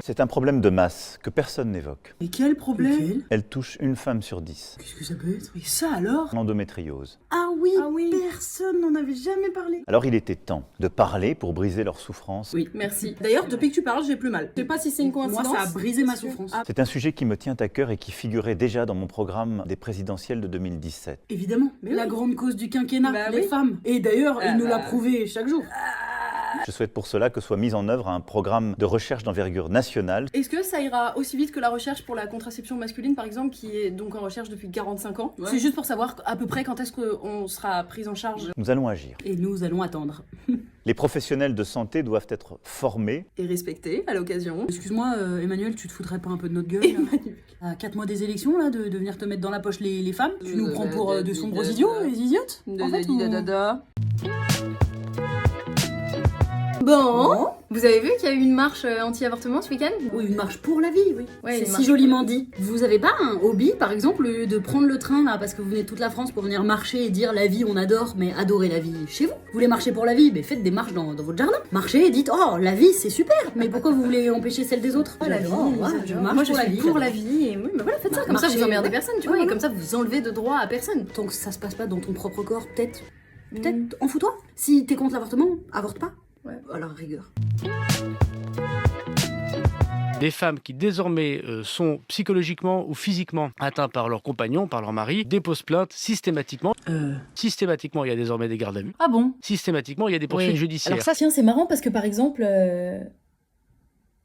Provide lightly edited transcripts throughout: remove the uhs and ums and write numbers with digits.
C'est un problème de masse que personne n'évoque. Mais quel problème? Elle touche une femme sur 10. Qu'est-ce que ça peut être? Et ça alors? L'endométriose. Ah oui, personne n'en avait jamais parlé. Alors il était temps de parler pour briser leur souffrance. Oui, merci. D'ailleurs, depuis que tu parles, j'ai plus mal. Je sais pas si c'est une coïncidence. Moi, ça a brisé ma souffrance. Ah. C'est un sujet qui me tient à cœur et qui figurait déjà dans mon programme des présidentielles de 2017. Évidemment, Mais la oui. grande cause du quinquennat, Bah les oui. femmes. Et d'ailleurs, il nous l'a bah. prouvé chaque jour. Je souhaite pour cela que soit mis en œuvre un programme de recherche d'envergure nationale. Est-ce que ça ira aussi vite que la recherche pour la contraception masculine, par exemple, qui est donc en recherche depuis 45 ans? Ouais. C'est juste pour savoir à peu près quand est-ce qu'on sera pris en charge. Nous allons agir. Et nous allons attendre. Les professionnels de santé doivent être formés. Et respecter à l'occasion. Excuse-moi, Emmanuel, tu te foutrais pas un peu de notre gueule Emmanuel. À 4 mois des élections, là, de venir te mettre dans la poche les femmes? Tu nous prends pour de sombres da, idiots, da. les idiotes? En fait, Bon, vous avez vu qu'il y a eu une marche anti-avortement ce week-end? Oui, une marche pour la vie, oui. Ouais, c'est une si marche joliment dit. Vous avez pas un hobby, par exemple, de prendre le train, là, parce que vous venez de toute la France pour venir marcher et dire la vie, on adore, mais adorer la vie chez vous? Vous voulez marcher pour la vie? Mais faites des marches dans votre jardin. Marchez et dites, oh, la vie, c'est super. Mais pourquoi vous voulez empêcher celle des autres? La vie, je marche moi je pour la suis vie. pour la vie, et oui, mais voilà, faites ça, Bah, comme ça vous marchez, emmerdez ouais. personne, tu vois, Ouais, et ouais. comme ça vous enlevez de droit à personne. Tant que ça se passe pas dans ton propre corps, peut-être en fous-toi. Si t'es contre l'avortement, avorte pas. Ouais. Alors, rigueur. Des femmes qui désormais sont psychologiquement ou physiquement atteintes par leur compagnon, par leur mari, déposent plainte systématiquement. Systématiquement, il y a désormais des gardes à vue. Ah bon? Systématiquement, il y a des poursuites Oui. judiciaires. Alors ça, tiens, c'est marrant parce que par exemple...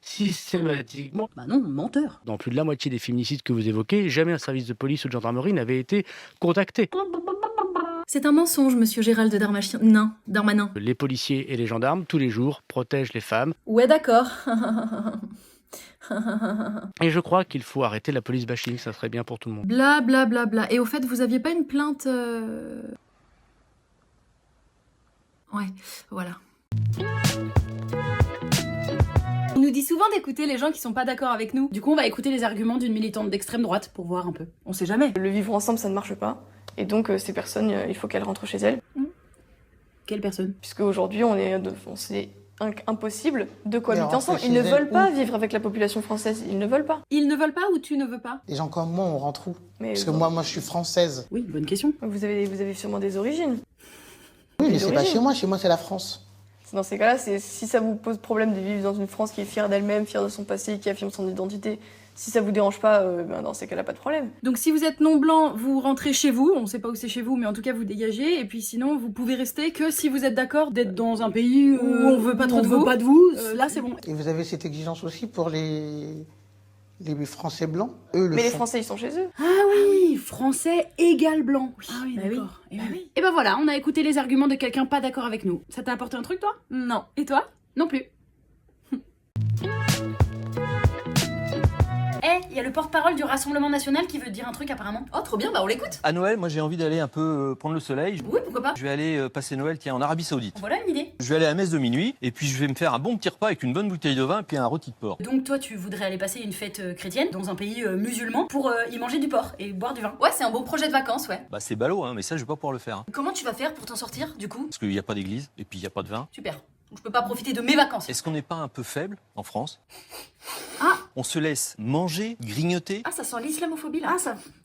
Systématiquement, Bah non, menteur. dans plus de la moitié des féminicides que vous évoquez, jamais un service de police ou de gendarmerie n'avait été contacté. C'est un mensonge, monsieur Gérald Darmanin. Les policiers et les gendarmes, tous les jours, protègent les femmes. Ouais, d'accord. Et je crois qu'il faut arrêter la police bashing, ça serait bien pour tout le monde. Bla bla bla bla. Et au fait, vous aviez pas une plainte Ouais, voilà. On nous dit souvent d'écouter les gens qui sont pas d'accord avec nous. Du coup, on va écouter les arguments d'une militante d'extrême droite pour voir un peu. On sait jamais. Le vivre ensemble, ça ne marche pas. Et donc, ces personnes, il faut qu'elles rentrent chez elles. Quelle personne? Puisque aujourd'hui, c'est impossible de cohabiter rentrer ensemble. chez Ils ne elles veulent pas où? vivre avec la population française. Ils ne veulent pas. Ils ne veulent pas ou tu ne veux pas? Des gens comme moi, on rentre où? Mais Parce que moi, je suis française. Oui, bonne question. vous avez sûrement des origines. Oui, mais Des c'est pas origines. chez moi, c'est la France. Dans ces cas-là, si ça vous pose problème de vivre dans une France qui est fière d'elle-même, fière de son passé, qui affirme son identité, si ça vous dérange pas, dans ces cas-là, pas de problème. Donc si vous êtes non blanc, vous rentrez chez vous, on sait pas où c'est chez vous, mais en tout cas vous dégagez, et puis sinon vous pouvez rester que si vous êtes d'accord d'être dans un pays où on veut pas trop de vous. pas de vous. Là c'est bon. Et vous avez cette exigence aussi pour les Français blancs? Eux le Mais les font. Français, ils sont chez eux. Ah oui, français égal blanc. Ah oui, Bah d'accord. oui. Bah oui. Et ben voilà, on a écouté les arguments de quelqu'un pas d'accord avec nous. Ça t'a apporté un truc, toi? Non. Et toi? Non plus. Il y a le porte-parole du Rassemblement National qui veut dire un truc apparemment. Oh trop bien, bah on l'écoute. À Noël, moi j'ai envie d'aller un peu prendre le soleil. Oui, pourquoi pas. Je vais aller passer Noël en Arabie Saoudite. Voilà une idée. Je vais aller à la messe de minuit et puis je vais me faire un bon petit repas avec une bonne bouteille de vin et puis un rôti de porc. Donc toi, tu voudrais aller passer une fête chrétienne dans un pays musulman pour y manger du porc et boire du vin. Ouais, c'est un beau projet de vacances, ouais. Bah c'est ballot, hein, mais ça je vais pas pouvoir le faire. Hein. Comment tu vas faire pour t'en sortir, du coup? Parce qu'il n'y a pas d'église et puis il n'y a pas de vin. Super. Donc je peux pas profiter de mes vacances. Est-ce qu'on n'est pas un peu faible en France? Ah. On se laisse manger, grignoter Ah, ça sent l'islamophobie là.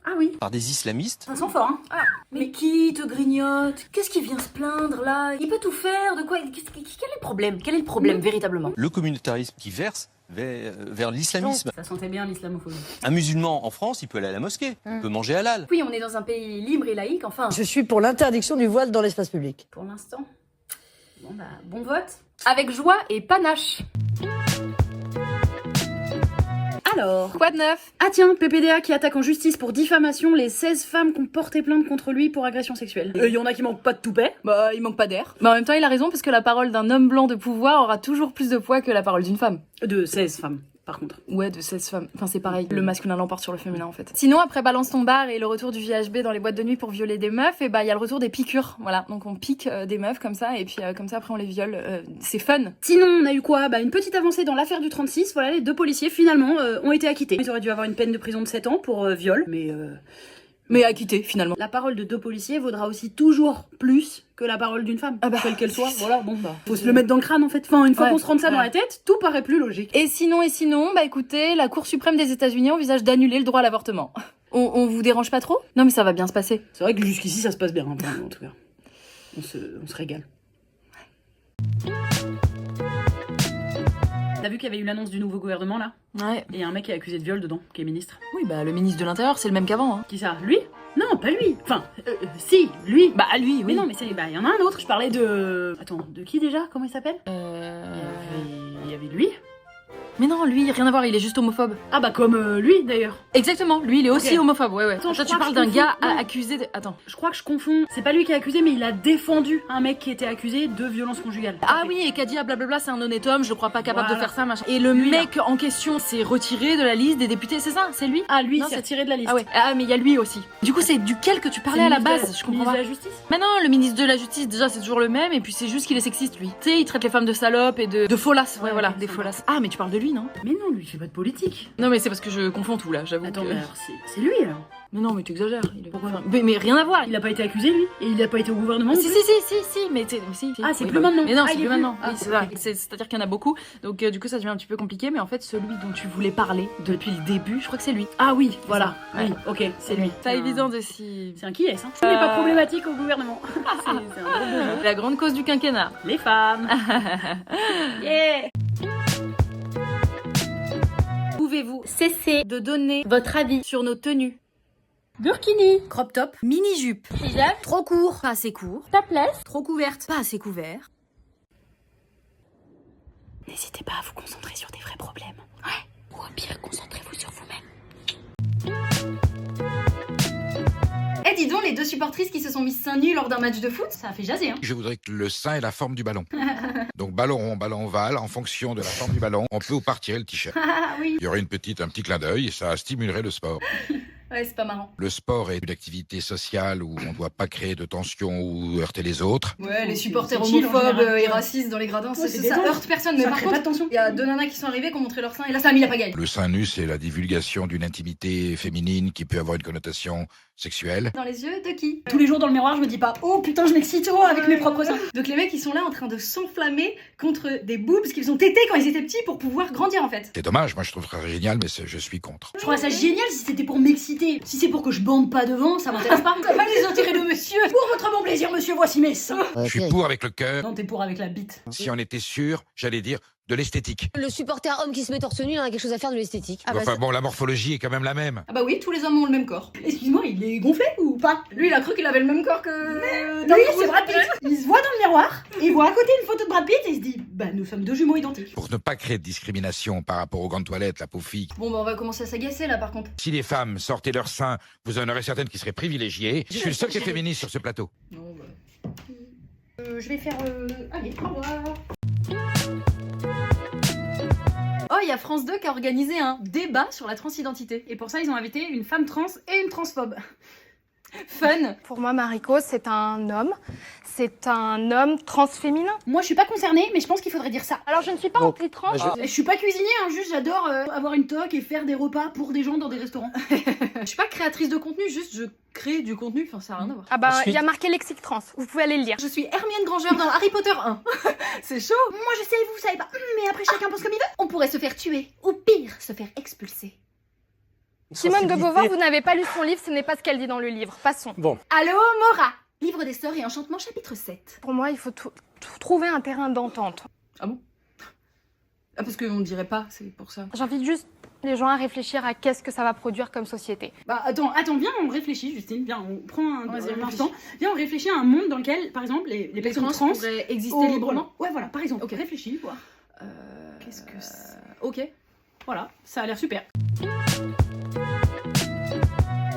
Ah oui. par des islamistes. Ça sent fort, hein. Ah, mais qui te grignote? Qu'est-ce qui vient se plaindre là? Il peut tout faire, de quoi? Quel est le problème? Quel est le problème véritablement? Le communautarisme qui verse vers l'islamisme. Ça sentait bien l'islamophobie. Un musulman en France, il peut aller à la mosquée, il peut manger halal. Oui, on est dans un pays libre et laïque, enfin. Je suis pour l'interdiction du voile dans l'espace public. Pour l'instant. Bon bah, bon vote. Avec joie et panache. Alors. Quoi de neuf? Ah tiens, PPDA qui attaque en justice pour diffamation les 16 femmes qui ont porté plainte contre lui pour agression sexuelle. Il y en a qui manquent pas de toupet. Bah, il manque pas d'air. Mais en même temps, il a raison parce que la parole d'un homme blanc de pouvoir aura toujours plus de poids que la parole d'une femme. De 16 femmes, par contre. Ouais, de 16 femmes. Enfin, c'est pareil. Le masculin l'emporte sur le féminin, en fait. Sinon, après Balance ton bar et le retour du VHB dans les boîtes de nuit pour violer des meufs, et bah, il y a le retour des piqûres. Voilà. Donc, on pique des meufs comme ça, et puis comme ça, après, on les viole. C'est fun. Sinon, on a eu quoi? Bah, une petite avancée dans l'affaire du 36. Voilà, les 2 policiers, finalement, ont été acquittés. Ils auraient dû avoir une peine de prison de 7 ans pour viol, mais Mais acquitté, finalement. La parole de 2 policiers vaudra aussi toujours plus que la parole d'une femme. Ah bah, quelle qu'elle soit, voilà, bon bah. Faut se le mettre dans le crâne en fait. Enfin, une fois Ouais, qu'on se rentre ça dans ouais. la tête, tout paraît plus logique. Et sinon, bah écoutez, la Cour suprême des États-Unis envisage d'annuler le droit à l'avortement. On vous dérange pas trop? Non mais ça va bien se passer. C'est vrai que jusqu'ici ça se passe bien, hein, pour nous, en tout cas. On se régale. T'as vu qu'il y avait eu l'annonce du nouveau gouvernement là? Ouais. Et y a un mec qui est accusé de viol dedans, qui est ministre. Oui, bah le ministre de l'Intérieur, c'est le même qu'avant. Hein. Qui ça? Lui? Non, pas lui. Enfin, si, lui. Bah lui, oui. Mais non, mais il y en a un autre. Je parlais de... Attends, de qui déjà? Comment il s'appelle? Il y avait lui. Mais non, lui, rien à voir, il est juste homophobe. Ah bah comme lui d'ailleurs. Exactement, lui, il est aussi Ok. homophobe, ouais. Attends, je Toi, tu crois parles que je d'un gars confonds. Ouais. accusé de... Attends. Je crois que je confonds. C'est pas lui qui est accusé, mais il a défendu un mec qui était accusé de violence conjugale. Ah oui, et qu'a dit, ah blablabla, c'est un honnête homme, je le crois pas capable Voilà. de faire ça, machin. Et le Lui, là. mec en question s'est retiré de la liste des députés, c'est ça? C'est lui? Ah lui, Non, c'est c'est- retiré de la liste. Ah ouais, ah mais il y a lui aussi. Du coup, c'est duquel que tu parlais à la base? Je comprends Ministre pas. de la justice. Mais non, le ministre de la Justice, déjà, c'est toujours le même, et puis c'est juste qu'il est sexiste, lui. Tu sais, il traite les femmes de salopes et de folasses. Ouais, Ouais, voilà, ok, des ça folasses. Ah, mais tu parles de lui, non? Mais non, lui, il fait pas de politique. Non, mais c'est parce que je confonds tout, là, j'avoue. Attends, que- mais alors c'est lui alors. Mais non, mais tu exagères. Pourquoi Enfin, mais rien à voir. Il a pas été accusé lui et il a pas été au gouvernement. Si, non si, plus si, mais si. Ah, c'est Oui, plus bah, maintenant. Mais non, Ah, c'est il est plus plus. maintenant. Ah, Oui, c'est ok. ça. C'est-à-dire qu'il y en a beaucoup. Donc, du coup, ça devient un petit peu compliqué. Mais en fait, celui dont tu voulais parler depuis le début, je crois que c'est lui. Ah oui, voilà. Ouais. Oui, ok, c'est lui. Pas évident de si. C'est un qui est-ce hein. Il n'est pas problématique au gouvernement. c'est un gros boulot. La grande cause du quinquennat. Les femmes. Yeah. Pouvez-vous cesser de donner votre avis sur nos tenues? Burkini. Crop top, mini-jupe, Hijab. trop court, pas assez court, Topless. trop couverte, pas assez couvert. N'hésitez pas à vous concentrer sur des vrais problèmes. Ouais. Ou au pire, concentrez-vous sur vous-même. Eh dis donc, les 2 supportrices qui se sont mises seins nus lors d'un match de foot, ça a fait jaser hein. Je voudrais que le sein ait la forme du ballon. Donc ballon rond, ballon ovale, en fonction de la forme du ballon, on peut ou pas retirer le t-shirt. Ah oui. Il y aurait un petit clin d'œil et ça stimulerait le sport. Ouais, c'est pas marrant. Le sport est une activité sociale où on ne doit pas créer de tension ou heurter les autres. Ouais, les supporters C'est chill, en homophobes général. et racistes dans les gradins, Ouais, ça c'est détente. heurte personne. Mais Ça par crée pas contre, de tension. il y a 2 nanas qui sont arrivées, qui ont montré leur sein, et là ça a mis la pagaille. Le sein nu, c'est la divulgation d'une intimité féminine qui peut avoir une connotation sexuelle. Dans les yeux de qui Tous les jours dans le miroir, je me dis pas oh putain, je m'excite trop avec mes propres seins. Donc les mecs ils sont là en train de s'enflammer contre des boobs qu'ils ont tétés quand ils étaient petits pour pouvoir grandir en fait. C'est dommage, moi je trouve ça génial, mais je suis contre. Je trouve ça génial si c'était pour m'exciter. Si c'est pour que je bande pas devant, ça m'intéresse pas. Ça va les intérêts de monsieur. Pour votre bon plaisir, monsieur, voici mes seins. Je suis pour avec le cœur. Non, t'es pour avec la bite. Si on était sûr, j'allais dire de l'esthétique. Le supporter homme qui se met torse nu, il en a quelque chose à faire de l'esthétique. Enfin bon, la morphologie est quand même la même. Ah bah oui, tous les hommes ont le même corps. Excuse-moi, il est gonflé ou pas? Lui il a cru qu'il avait le même corps que... Oui, c'est Brad Pitt. Il se voit dans le miroir, il voit à côté une photo de Brad Pitt et il se dit bah nous sommes 2 jumeaux identiques. Pour ne pas créer de discrimination par rapport aux grandes toilettes, la pauvre fille. Bon bah on va commencer à s'agacer là par contre. Si les femmes sortaient leur sein, vous en aurez certaines qui seraient privilégiées. Je suis le seul qui est féministe sur ce plateau. Non bah... Je vais faire... Allez, au revoir. Oh, il y a France 2 qui a organisé un débat sur la transidentité. Et pour ça, ils ont invité une femme trans et une transphobe. Fun. Pour moi, Mariko, c'est un homme. C'est un homme transféminin. Moi, je suis pas concernée, mais je pense qu'il faudrait dire ça. Alors, je ne suis pas anti-trans. Je suis pas cuisinier, hein, juste j'adore avoir une toque et faire des repas pour des gens dans des restaurants. Je suis pas créatrice de contenu, juste je crée du contenu, enfin ça n'a rien à voir. Ah bah, il Ensuite- y a marqué lexique trans. Vous pouvez aller le lire. Je suis Hermione Granger dans Harry Potter 1. C'est chaud. Moi, je sais, vous savez pas. Mais après, chacun pense comme il veut. On pourrait se faire tuer, ou pire, se faire expulser. Simone de Beauvoir, vous n'avez pas lu son livre, ce n'est pas ce qu'elle dit dans le livre. Passons. Allô, Mora. Livre des sorts et enchantements, chapitre 7. Pour moi, il faut trouver un terrain d'entente. Ah parce qu'on dirait pas, c'est pour ça. J'invite juste les gens à réfléchir à qu'est-ce que ça va produire comme société. Bah attends, viens, on réfléchit, Justine. Viens, on prend Vas-y, un instant. Viens, on réfléchit à un monde dans lequel, par exemple, les personnes trans pourraient exister au- librement. Ouais, voilà, par exemple. Ok. Réfléchis, voir. Qu'est-ce que Ok. Voilà, ça a l'air super.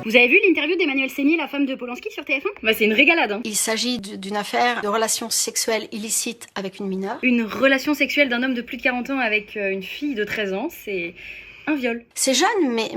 Vous avez vu l'interview d'Emmanuel Seigné, la femme de Polanski, sur TF1 ? Bah c'est une régalade, hein. Il s'agit d'une affaire de relations sexuelles illicites avec une mineure. Une relation sexuelle d'un homme de plus de 40 ans avec une fille de 13 ans, c'est un viol. C'est jeune, mais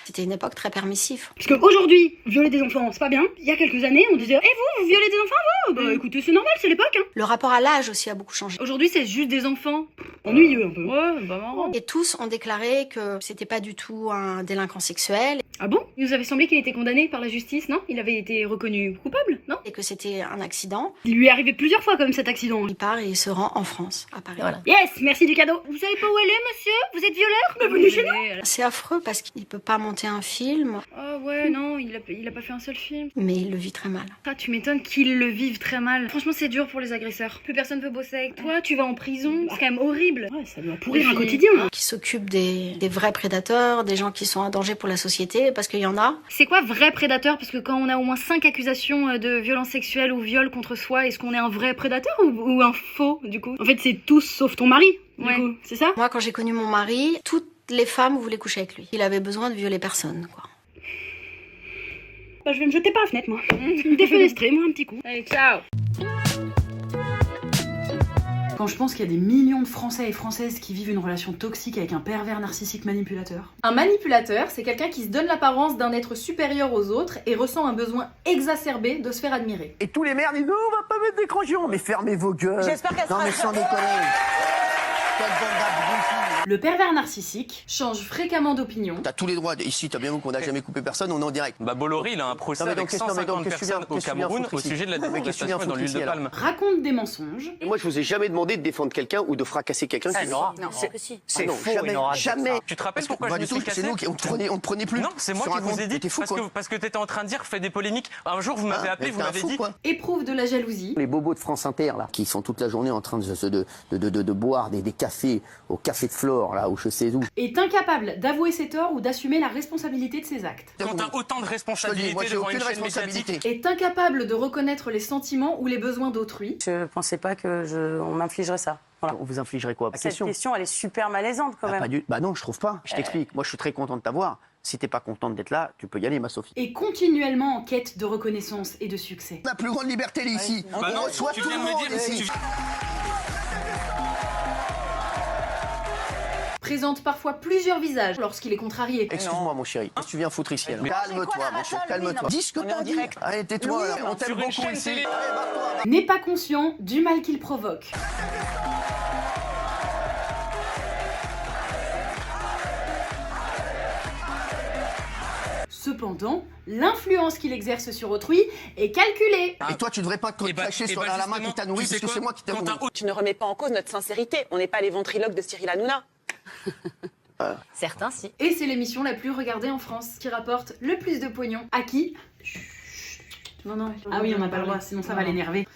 c'était une époque très permissive. Parce qu'aujourd'hui, violer des enfants, c'est pas bien. Il y a quelques années, on disait vous violez des enfants, vous ? Bah écoutez, c'est normal, c'est l'époque, hein. Le rapport à l'âge aussi a beaucoup changé. Aujourd'hui, c'est juste des enfants. Ennuyeux un peu. Ouais, pas marrant. Et tous ont déclaré que c'était pas du tout un délinquant sexuel. Ah bon? Il nous avait semblé qu'il était condamné par la justice, non? Il avait été reconnu coupable, non? Et que c'était un accident. Il lui est arrivé plusieurs fois quand même cet accident. Il part et il se rend en France, à Paris. Voilà. Yes, merci du cadeau. Vous savez pas où elle est, monsieur? Vous êtes violeur? Mais venez chez nous. C'est affreux parce qu'il peut pas monter un film, Oh ouais, non, il a pas fait un seul film. mais il le vit très mal. Ah, tu m'étonnes qu'ils le vivent très mal. Franchement, c'est dur pour les agresseurs. Plus personne veut bosser avec toi, tu vas en prison, c'est quand même horrible. Ouais, ça doit pourrir un quotidien. Qui s'occupe des vrais prédateurs, des gens qui sont un danger pour la société, parce qu'il y en a. C'est quoi vrai prédateur? Parce que quand on a au moins 5 accusations de violence sexuelle ou viol contre soi, est-ce qu'on est un vrai prédateur ou un faux, du coup? En fait, c'est tous sauf ton mari, du coup, c'est ça? Moi, quand j'ai connu mon mari, toutes les femmes voulaient coucher avec lui. Il avait besoin de violer personne, quoi. Bah, je vais me jeter par la fenêtre, moi. Défenestrer, moi, un petit coup. Allez, ciao! Quand je pense qu'il y a des millions de Français et Françaises qui vivent une relation toxique avec un pervers narcissique manipulateur. Un manipulateur, c'est quelqu'un qui se donne l'apparence d'un être supérieur aux autres et ressent un besoin exacerbé de se faire admirer. Et tous les maires disent non, on va pas mettre d'écran géant. Mais fermez vos gueules. J'espère qu'elle Non sera mais sans déconner. Quelle bande d'abrutis. Le pervers narcissique change fréquemment d'opinion. T'as tous les droits. Ici, t'as bien vu qu'on n'a jamais coupé personne, on est en direct. Bah Bolloré, il a un procès avec 150 personnes au Cameroun au sujet de la déforestation dans l'huile de palme. Raconte des mensonges. Et moi, je vous ai jamais demandé de défendre quelqu'un ou de fracasser quelqu'un. Non, c'est faux, jamais. Tu te rappelles pourquoi Pas je me du suis tout, cassé? c'est nous qui on te prenait plus. Non, c'est moi qui vous ai dit, t'es fou, parce que t'étais en train de dire, fais des polémiques. Un jour, vous m'avez appelé, vous m'avez dit... Éprouve de la jalousie. Les bobos de France Inter, là, qui sont toute la journée en train de boire des cafés au café de Flore, là, ou je sais où. Est incapable d'avouer ses torts ou d'assumer la responsabilité de ses actes. Quand t'as autant de responsabilités moi, j'ai devant aucune une chaîne responsabilité. médiatique... Est incapable de reconnaître les sentiments ou les besoins d'autrui. Je pensais pas on m'infligerait ça. Voilà. On vous infligerait quoi? Cette question, elle est super malaisante quand même. Bah non, je trouve pas. Je t'explique. Moi, je suis très content de t'avoir. Si t'es pas contente d'être là, tu peux y aller, ma Sophie. Est continuellement en quête de reconnaissance et de succès. La plus grande liberté, elle est ici. Bah non, On reçoit tu tout viens le de me monde dire... ici. Présente parfois plusieurs visages lorsqu'il est contrarié. Excuse-moi, mon chéri. Qu'est-ce que tu viens foutre ici, alors? Calme-toi, mon chéri, calme-toi. Dis ce que t'as dit. Allez, tais-toi, on t'aime beaucoup ici. N'est pas conscient du mal qu'il provoque. Cependant, l'influence qu'il exerce sur autrui est calculée. Et toi, tu devrais pas te cracher sur la main qui t'a nourri, parce que c'est moi qui t'ai nourri. Tu ne remets pas en cause notre sincérité. On n'est pas les ventriloques de Cyril Hanouna. Certains, si. Et c'est l'émission la plus regardée en France, qui rapporte le plus de pognon. À qui? Chut. Non, non. Ah oui, on n'a pas le droit, sinon ça va l'énerver.